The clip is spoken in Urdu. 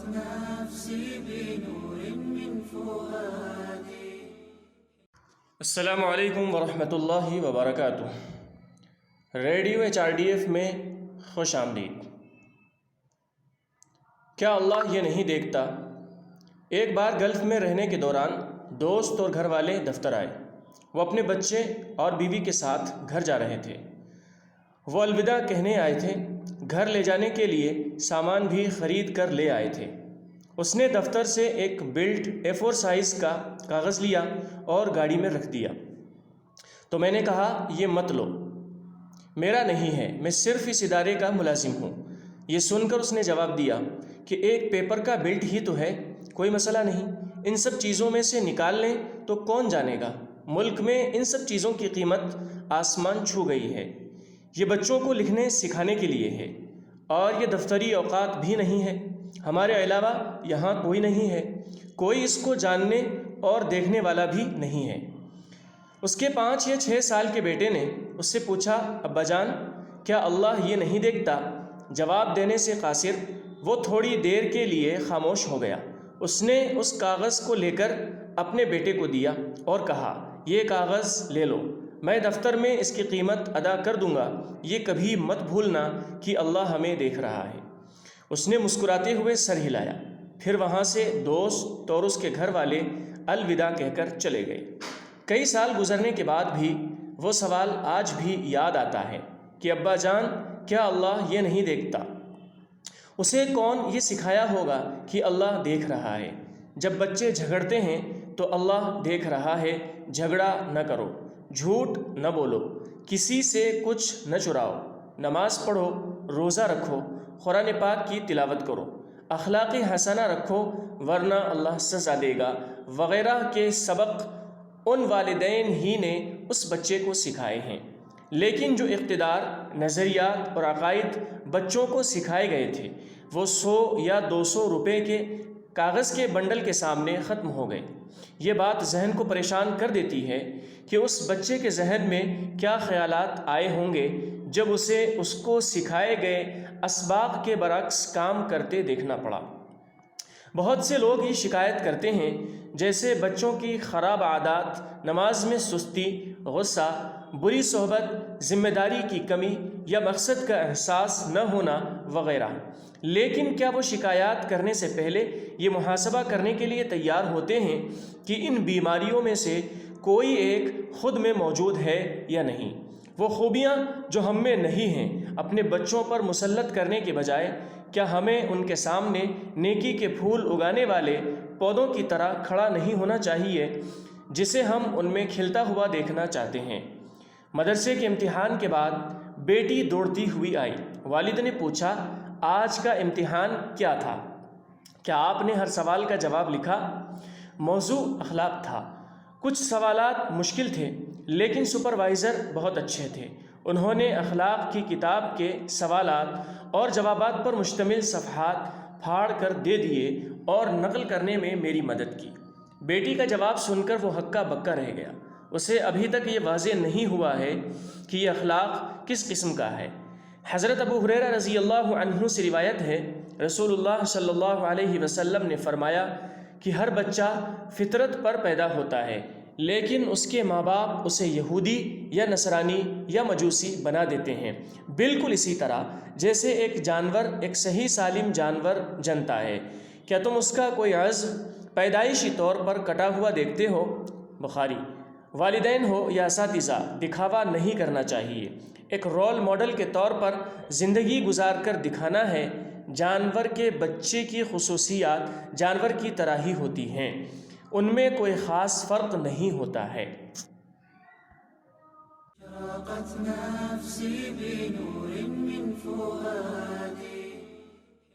نفسي بنور من فؤادي. السلام علیکم ورحمۃ اللہ وبرکاتہ. ریڈیو HRDF میں خوش آمدید. کیا اللہ یہ نہیں دیکھتا؟ ایک بار گلف میں رہنے کے دوران دوست اور گھر والے دفتر آئے. وہ اپنے بچے اور بیوی کے ساتھ گھر جا رہے تھے. وہ الوداع کہنے آئے تھے. گھر لے جانے کے لیے سامان بھی خرید کر لے آئے تھے. اس نے دفتر سے ایک بلٹ A4 سائز کا کاغذ لیا اور گاڑی میں رکھ دیا. تو میں نے کہا یہ مت لو، میرا نہیں ہے، میں صرف اس ادارے کا ملازم ہوں. یہ سن کر اس نے جواب دیا کہ ایک پیپر کا بلٹ ہی تو ہے، کوئی مسئلہ نہیں، ان سب چیزوں میں سے نکال لیں تو کون جانے گا. ملک میں ان سب چیزوں کی قیمت آسمان چھو گئی ہے. یہ بچوں کو لکھنے سکھانے کے لیے ہے اور یہ دفتری اوقات بھی نہیں ہے. ہمارے علاوہ یہاں کوئی نہیں ہے، کوئی اس کو جاننے اور دیکھنے والا بھی نہیں ہے. اس کے 5 یا 6 سال کے بیٹے نے اس سے پوچھا، ابا جان کیا اللہ یہ نہیں دیکھتا؟ جواب دینے سے قاصر وہ تھوڑی دیر کے لیے خاموش ہو گیا. اس نے اس کاغذ کو لے کر اپنے بیٹے کو دیا اور کہا، یہ کاغذ لے لو، میں دفتر میں اس کی قیمت ادا کر دوں گا. یہ کبھی مت بھولنا کہ اللہ ہمیں دیکھ رہا ہے. اس نے مسکراتے ہوئے سر ہلایا. پھر وہاں سے دوست اور اس کے گھر والے الوداع کہہ کر چلے گئے. کئی سال گزرنے کے بعد بھی وہ سوال آج بھی یاد آتا ہے کہ ابا جان کیا اللہ یہ نہیں دیکھتا؟ اسے کون یہ سکھایا ہوگا کہ اللہ دیکھ رہا ہے؟ جب بچے جھگڑتے ہیں تو اللہ دیکھ رہا ہے. جھگڑا نہ کرو، جھوٹ نہ بولو، کسی سے کچھ نہ چراؤ، نماز پڑھو، روزہ رکھو، قرآن پاک کی تلاوت کرو، اخلاق حسنہ رکھو ورنہ اللہ سزا دے گا وغیرہ کے سبق ان والدین ہی نے اس بچے کو سکھائے ہیں. لیکن جو اقتدار، نظریات اور عقائد بچوں کو سکھائے گئے تھے وہ 100 یا 200 روپے کے کاغذ کے بنڈل کے سامنے ختم ہو گئے. یہ بات ذہن کو پریشان کر دیتی ہے کہ اس بچے کے ذہن میں کیا خیالات آئے ہوں گے جب اسے اس کو سکھائے گئے اسباق کے برعکس کام کرتے دیکھنا پڑا. بہت سے لوگ یہ شکایت کرتے ہیں جیسے بچوں کی خراب عادات، نماز میں سستی، غصہ، بری صحبت، ذمہ داری کی کمی یا مقصد کا احساس نہ ہونا وغیرہ. لیکن کیا وہ شکایات کرنے سے پہلے یہ محاسبہ کرنے کے لیے تیار ہوتے ہیں کہ ان بیماریوں میں سے کوئی ایک خود میں موجود ہے یا نہیں؟ وہ خوبیاں جو ہم میں نہیں ہیں اپنے بچوں پر مسلط کرنے کے بجائے کیا ہمیں ان کے سامنے نیکی کے پھول اگانے والے پودوں کی طرح کھڑا نہیں ہونا چاہیے جسے ہم ان میں کھلتا ہوا دیکھنا چاہتے ہیں؟ مدرسے کے امتحان کے بعد بیٹی دوڑتی ہوئی آئی. والد نے پوچھا، آج کا امتحان کیا تھا؟ کیا آپ نے ہر سوال کا جواب لکھا؟ موضوع اخلاق تھا. کچھ سوالات مشکل تھے لیکن سپروائزر بہت اچھے تھے. انہوں نے اخلاق کی کتاب کے سوالات اور جوابات پر مشتمل صفحات پھاڑ کر دے دیے اور نقل کرنے میں میری مدد کی. بیٹی کا جواب سن کر وہ ہکا بکا رہ گیا. اسے ابھی تک یہ واضح نہیں ہوا ہے کہ یہ اخلاق کس قسم کا ہے. حضرت ابو ہریرہ رضی اللہ عنہ سے روایت ہے، رسول اللہ صلی اللہ علیہ وسلم نے فرمایا کہ ہر بچہ فطرت پر پیدا ہوتا ہے لیکن اس کے ماں باپ اسے یہودی یا نصرانی یا مجوسی بنا دیتے ہیں. بالکل اسی طرح جیسے ایک جانور ایک صحیح سالم جانور جنتا ہے. کیا تم اس کا کوئی عضو پیدائشی طور پر کٹا ہوا دیکھتے ہو؟ بخاری. والدین ہو یا اساتذہ، دکھاوا نہیں کرنا چاہیے. ایک رول ماڈل کے طور پر زندگی گزار کر دکھانا ہے. جانور کے بچے کی خصوصیات جانور کی طرح ہی ہوتی ہیں، ان میں کوئی خاص فرق نہیں ہوتا ہے. شرقت نفسي بنور من فؤادي.